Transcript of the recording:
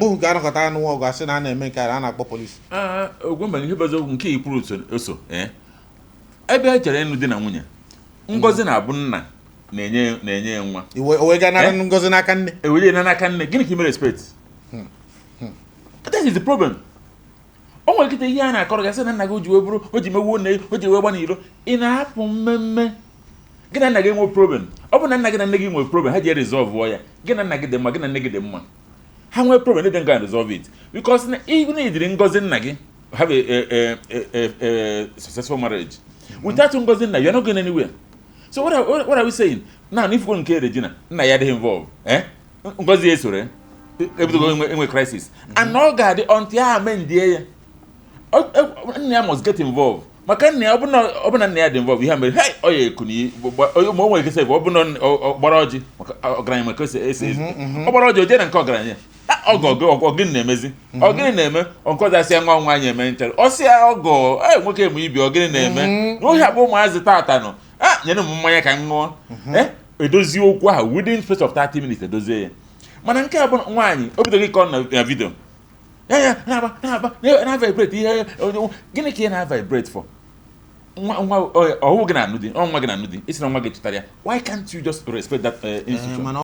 bụ nke anọkọta anụ ọgụ asị na a na-eme nke a na-akpọ polisi. Ogwumba ihe bụ eziokwu nke ikwuru oso ebe e chere ịnụ di na nwunye ngozi na-abụ nna na-enye ya nwa o ga nara ngozi n'aka nne ewere n'aka nne gịnị ka ime respect that is the problem. O nwere kịta ihe a na-akọrọ gasị na nna gị o ji wee bụrụ o ji mewu nne o ji wee gba n'iro ị na-apụ mmemme gị na nna gị nwee problem. Ọ bụ na nna gị na nne gị nwere problem ha ji resolve ya gị na nna gị dị mma gị na nne gị dị mma ha nwee problem they can resolve it because even if you ngozi nna gị have a successful marriage without ngozi nna you're not going anywhere. So what are we saying now? If you go Regina nna ya dey involved ngozi esore ebido enwe crisis and no god until ya amen die nna must get involved maka nna ọbụna nna ya dị involved ihe mere hey oye ekuni mo nwere kese ọbụna gbara ọjị maka ọgaranya maka ese ọgbara ọjị oje na nke ọgaranya ọgọ gịnị na-emezi ọgịnị na-eme ọnkọdasị ya nwa anyị eme nchere ọsị ya ọgọ nwoke eme ibi ọgịnị na-eme n'ohi akpọ ụmụazị tata nọ nyere m mmanya ka m ṅụọ edozie okwu ahụ within space of 30 minutes edozie ya mana nke a bụ nwaanyị o bido gị kọ na vidio ya na vibrate ihe gịnị ka ị na vibrate for nwa ọhụụ gị na anụ di nwa gị na anụ di isi na nwa gị chụtara ya why can't you just respect that institution?